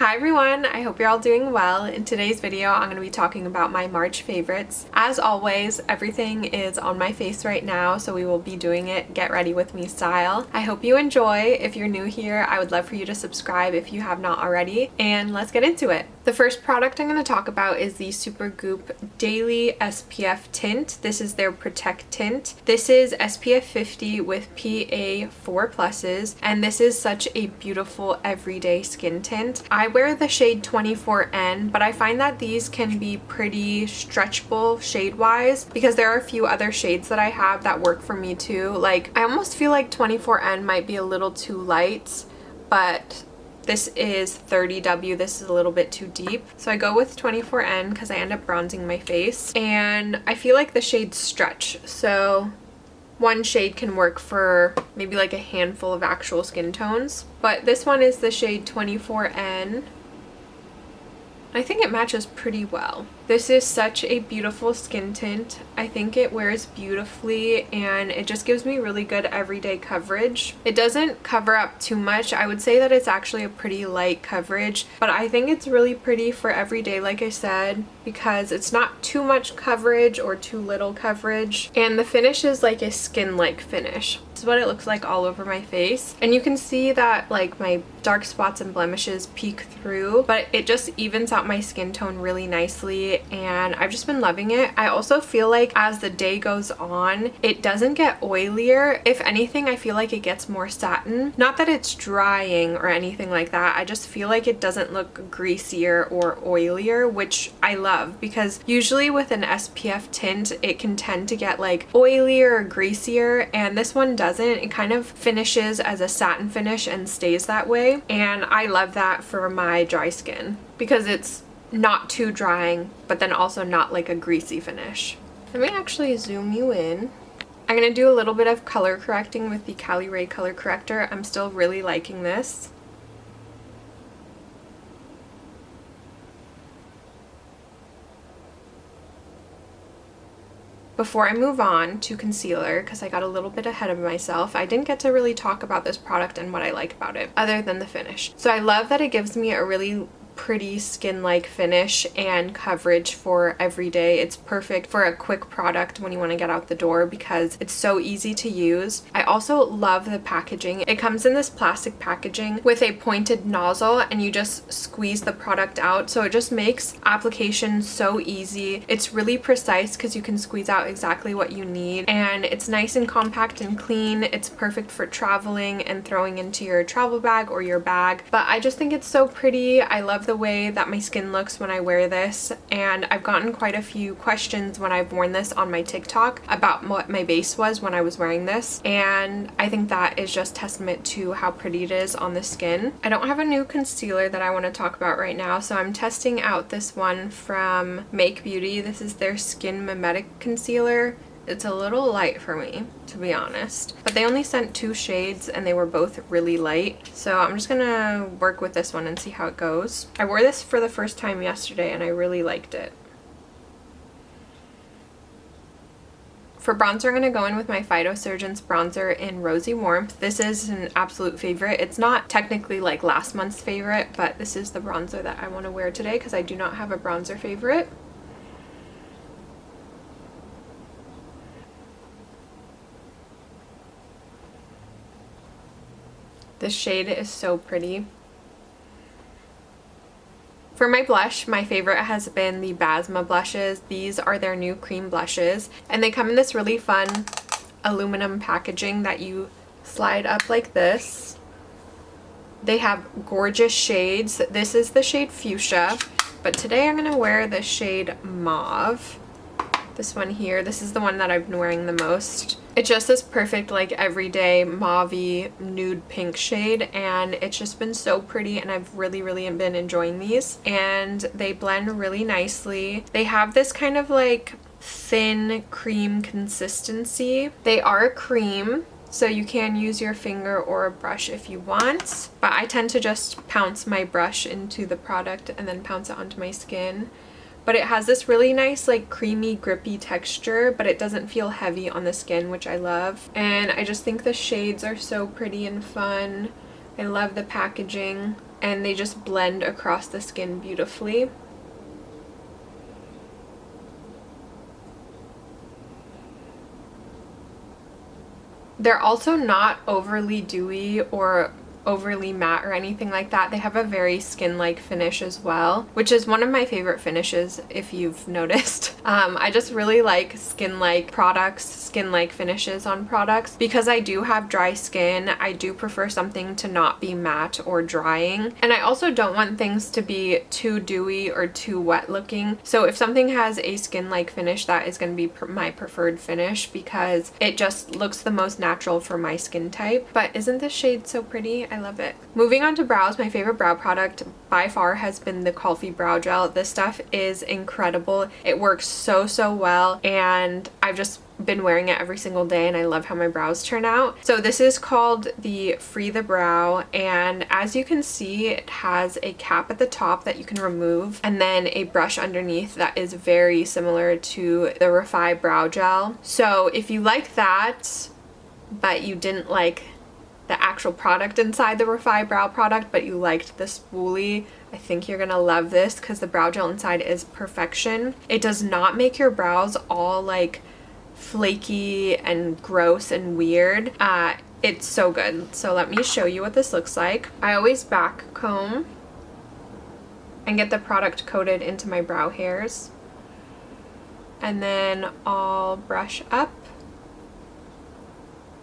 Hi everyone, I hope you're all doing well. In today's video, I'm going to be talking about my March favorites. As always, everything is on my face right now, so we will be doing it Get Ready With Me style. I hope you enjoy. If you're new here, I would love for you to subscribe if you have not already, and let's get into it. The first product I'm going to talk about is the Supergoop Daily SPF Tint. This is their Protec tint. This is SPF 50 with PA 4+, and this is such a beautiful everyday skin tint. I wear the shade 24N, but I find that these can be pretty stretchable shade-wise because there are a few other shades that I have that work for me too. Like, I almost feel like 24N might be a little too light, but this is 30W. This is a little bit too deep. So I go with 24N because I end up bronzing my face. And I feel like the shades stretch. So one shade can work for maybe like a handful of actual skin tones. But this one is the shade 24N. I think it matches pretty well. This is such a beautiful skin tint. I think it wears beautifully and it just gives me really good everyday coverage. It doesn't cover up too much. I would say that it's actually a pretty light coverage, but I think it's really pretty for everyday, like I said, because it's not too much coverage or too little coverage. And the finish is like a skin-like finish. This is what it looks like all over my face. And you can see that like my dark spots and blemishes peek through, but it just evens out my skin tone really nicely. And I've just been loving it. I also feel like as the day goes on, it doesn't get oilier. If anything, I feel like it gets more satin. Not that it's drying or anything like that. I just feel like it doesn't look greasier or oilier, which I love because usually with an SPF tint, it can tend to get like oilier or greasier, and this one doesn't. It kind of finishes as a satin finish and stays that way. And I love that for my dry skin because it's not too drying, but then also not like a greasy finish. Let me actually zoom you in. I'm going to do a little bit of color correcting with the Caliray color corrector. I'm still really liking this. Before I move on to concealer, because I got a little bit ahead of myself, I didn't get to really talk about this product and what I like about it, other than the finish. So I love that it gives me a really pretty skin-like finish and coverage for every day. It's perfect for a quick product when you want to get out the door because it's so easy to use. I also love the packaging. It comes in this plastic packaging with a pointed nozzle and you just squeeze the product out, so it just makes application so easy. It's really precise because you can squeeze out exactly what you need, and it's nice and compact and clean. It's perfect for traveling and throwing into your travel bag or your bag, but I just think it's so pretty. I love the way that my skin looks when I wear this, and I've gotten quite a few questions when I've worn this on my TikTok about what my base was when I was wearing this, and I think that is just testament to how pretty it is on the skin. I don't have a new concealer that I want to talk about right now, so I'm testing out this one from Make Beauty. This is their Skin Mimetic concealer. It's a little light for me, to be honest, but they only sent 2 shades and they were both really light, so I'm just gonna work with this one and see how it goes. I wore this for the first time yesterday and I really liked it. For bronzer, I'm going to go in with my Phytosurgence bronzer in Rosy Warmth. This is an absolute favorite. It's not technically like last month's favorite, but this is the bronzer that I want to wear today because I do not have a bronzer favorite. This shade is so pretty. For my blush, my favorite has been the Basma blushes. These are their new cream blushes, and they come in this really fun aluminum packaging that you slide up like this. They have gorgeous shades. This is the shade Fuchsia, but today I'm going to wear the shade Mauve. This one here, this is the one that I've been wearing the most. It's just this perfect like everyday mauve-y nude pink shade, and it's just been so pretty, and I've really been enjoying these, and they blend really nicely. They have this kind of like thin cream consistency. They are a cream, so you can use your finger or a brush if you want, but I tend to just pounce my brush into the product and then pounce it onto my skin. But it has this really nice like creamy grippy texture, but it doesn't feel heavy on the skin, which I love. And I just think the shades are so pretty and fun. I love the packaging. and they just blend across the skin beautifully. They're also not overly dewy or overly matte or anything like that. They have a very skin-like finish as well, which is one of my favorite finishes if you've noticed. I just really like skin-like products, skin-like finishes on products. Because I do have dry skin, I do prefer something to not be matte or drying, and I also don't want things to be too dewy or too wet looking. So if something has a skin-like finish, that is going to be my preferred finish because it just looks the most natural for my skin type. But isn't this shade so pretty? I love it. Moving on to brows, my favorite brow product by far has been the Kulfi brow gel. This stuff is incredible. It works so well, and I've just been wearing it every single day, and I love how my brows turn out. So this is called the Free the Brow, and as you can see, it has a cap at the top that you can remove, and then a brush underneath that is very similar to the veryyy brow gel. So if you like that, but you didn't like the actual product inside the veryyy brow product, but you liked the spoolie, I think you're gonna love this because the brow gel inside is perfection. It does not make your brows all like flaky and gross and weird. It's so good. So let me show you what this looks like. I always back comb and get the product coated into my brow hairs, and then I'll brush up.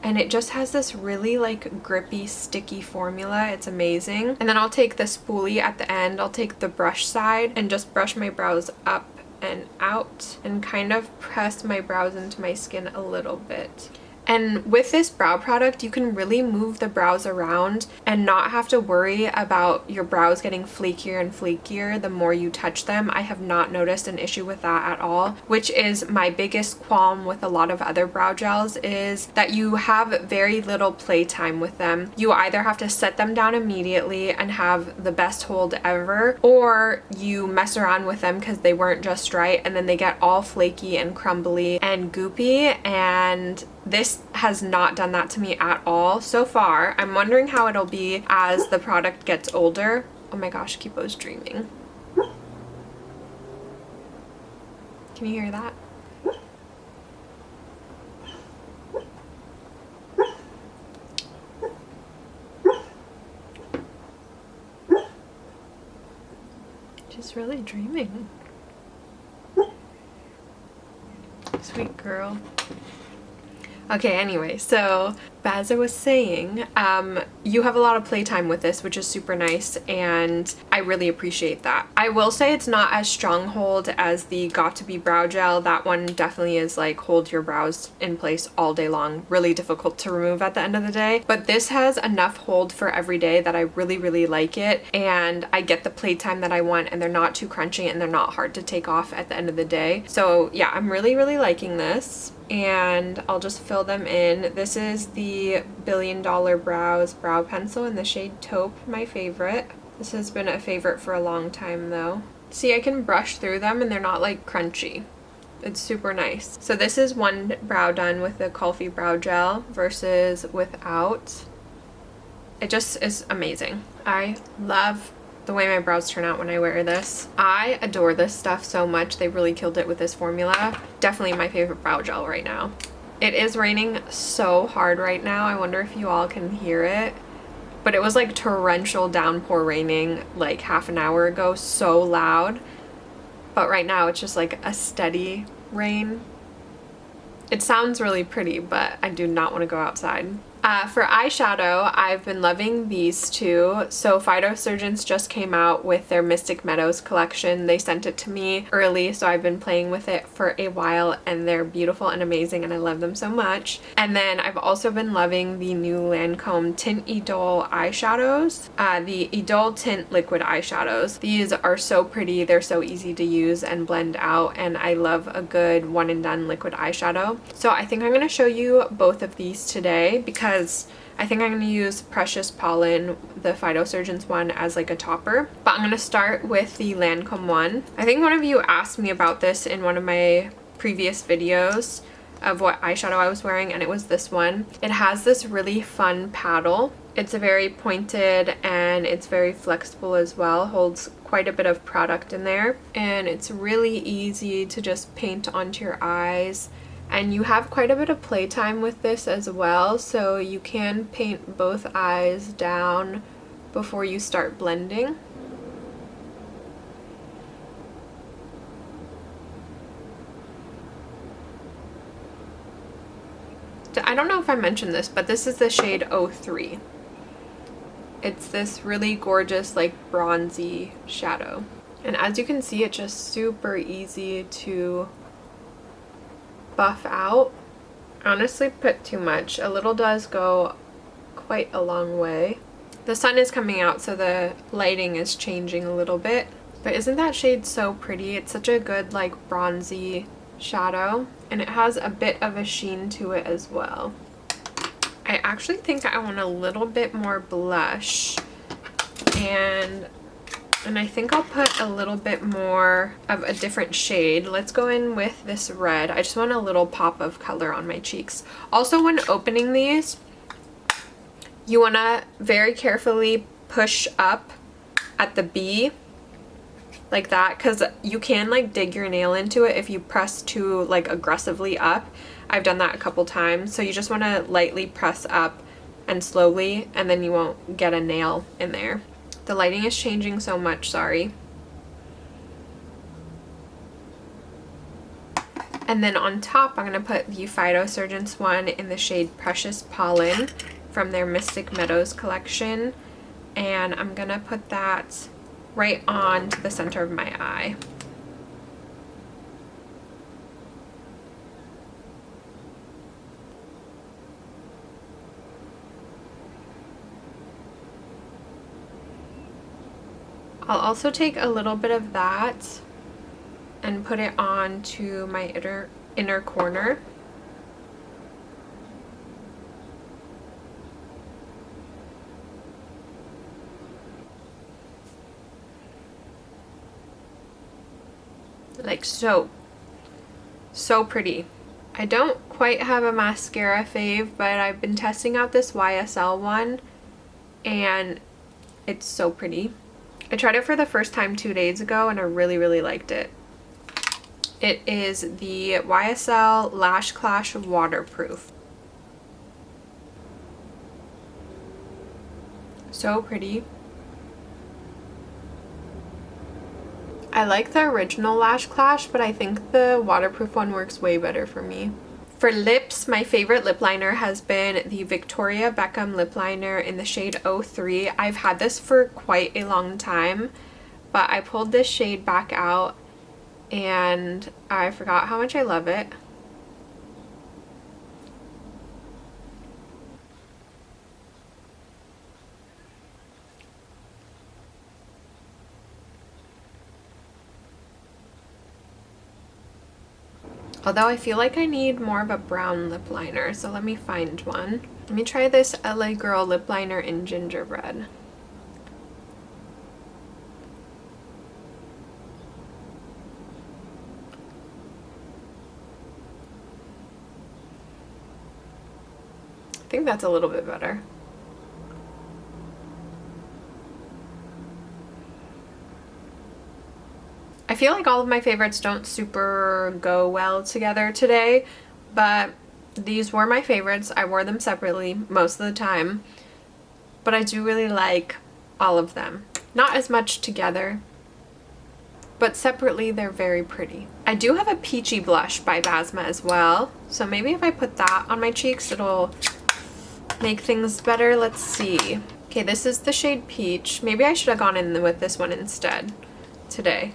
And it just has this really like grippy, sticky formula. It's amazing. And then I'll take the spoolie at the end. I'll take the brush side and just brush my brows up and out and kind of press my brows into my skin a little bit. And with this brow product, you can really move the brows around and not have to worry about your brows getting flakier and flakier the more you touch them. I have not noticed an issue with that at all, which is my biggest qualm with a lot of other brow gels, is that you have very little playtime with them. You either have to set them down immediately and have the best hold ever, or you mess around with them because they weren't just right and then they get all flaky and crumbly and goopy, and this has not done that to me at all so far. I'm wondering how it'll be as the product gets older. Oh my gosh, Kipo's dreaming. Can you hear that? She's really dreaming. Sweet girl. Okay, anyway, so as I was saying, you have a lot of playtime with this, which is super nice, and I really appreciate that. I will say it's not as strong hold as the Got To Be brow gel. That one definitely is like hold your brows in place all day long, really difficult to remove at the end of the day, but this has enough hold for every day that I really like it, and I get the playtime that I want, and they're not too crunchy and they're not hard to take off at the end of the day. So yeah, I'm really liking this. And I'll just fill them in. This is the Billion Dollar Brows brow pencil in the shade Taupe, my favorite. This has been a favorite for a long time though. See, I can brush through them and they're not like crunchy. It's super nice. So this is one brow done with the Kulfi brow gel versus without. It just is amazing. I love the way my brows turn out when I wear this. I adore this stuff so much. They really killed it with this formula. Definitely my favorite brow gel right now. It is raining so hard right now. I wonder if you all can hear it. But it was like torrential downpour raining like half an hour ago, so loud. But right now it's just like a steady rain. It sounds really pretty, but I do not want to go outside. For eyeshadow, I've been loving these two. So Phytosurgence just came out with their Mystic Meadows collection. They sent it to me early, so I've been playing with it for a while, and they're beautiful and amazing, and I love them so much. And then I've also been loving the new Lancôme Tint Idole eyeshadows, the Idole Tint liquid eyeshadows. These are so pretty, they're so easy to use and blend out, and I love a good one and done liquid eyeshadow. So I think I'm going to show you both of these today because I think I'm going to use Precious Pollen, the Phytosurgence one, as like a topper. But I'm going to start with the Lancôme one. I think one of you asked me about this in one of my previous videos of what eyeshadow I was wearing, and it was this one. It has this really fun paddle It's very pointed and it's very flexible as well, holds quite a bit of product in there, and it's really easy to just paint onto your eyes. And you have quite a bit of playtime with this as well, so you can paint both eyes down before you start blending. I don't know if I mentioned this, but this is the shade 03. It's this really gorgeous, like, bronzy shadow. And as you can see, it's just super easy to buff out. Honestly, put too much. A little does go quite a long way. The sun is coming out, so the lighting is changing a little bit. But isn't that shade so pretty? It's such a good, like, bronzy shadow, and it has a bit of a sheen to it as well. I actually think I want a little bit more blush, and I think I'll put a little bit more of a different shade. Let's go in with this red. I just want a little pop of color on my cheeks. Also, when opening these, you want to very carefully push up at the B like that, because you can, like, dig your nail into it if you press too, like, aggressively up. I've done that a couple times, so you just want to lightly press up and slowly, and then you won't get a nail in there. The lighting is changing so much, sorry. And then on top, I'm going to put the Phytosurgence one in the shade Precious Pollen from their Mystic Meadows collection, and I'm going to put that right on to the center of my eye. I'll also take a little bit of that and put it on to my inner corner. Like so. So pretty. I don't quite have a mascara fave, but I've been testing out this YSL one, and it's so pretty. I tried it for the first time 2 days ago, and I really, really liked it. It is the YSL Lash Clash Waterproof. So pretty. I like the original Lash Clash, but I think the waterproof one works way better for me. For lips, my favorite lip liner has been the Victoria Beckham lip liner in the shade 03. I've had this for quite a long time, but I pulled this shade back out and I forgot how much I love it. Although I feel like I need more of a brown lip liner, so let me find one. Let me try this LA Girl lip liner in Gingerbread. I think that's a little bit better. I feel like all of my favorites don't super go well together today, but these were my favorites. I wore them separately most of the time, but I do really like all of them. Not as much together, but separately they're very pretty. I do have a peachy blush by Basma as well, so maybe if I put that on my cheeks, it'll make things better. Let's see. Okay, this is the shade Peach. Maybe I should have gone in with this one instead today.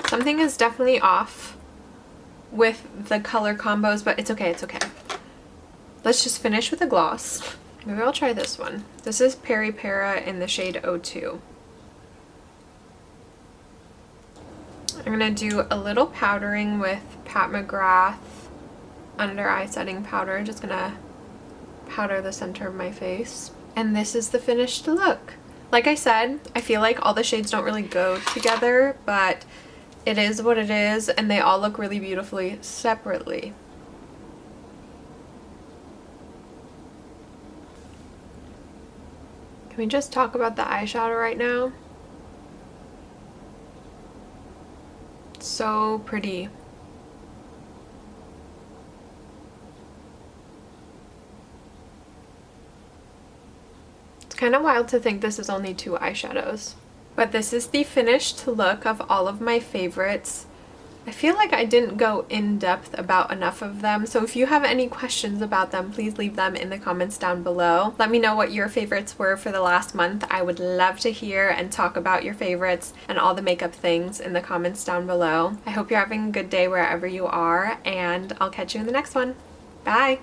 Something is definitely off with the color combos, but it's okay, it's okay. Let's just finish with a gloss. Maybe I'll try this one. This is Peri Para in the shade 02. I'm gonna do a little powdering with Pat McGrath under eye setting powder. Just gonna powder the center of my face. And this is the finished look. Like I said, I feel like all the shades don't really go together, but it is what it is, and they all look really beautifully separately. we just talk about the eyeshadow right now? It's so pretty. It's kind of wild to think this is only 2 eyeshadows. But this is the finished look of all of my favorites. I feel like I didn't go in depth about enough of them, so if you have any questions about them, please leave them in the comments down below. Let me know what your favorites were for the last month. I would love to hear and talk about your favorites and all the makeup things in the comments down below. I hope you're having a good day wherever you are, and I'll catch you in the next one. Bye!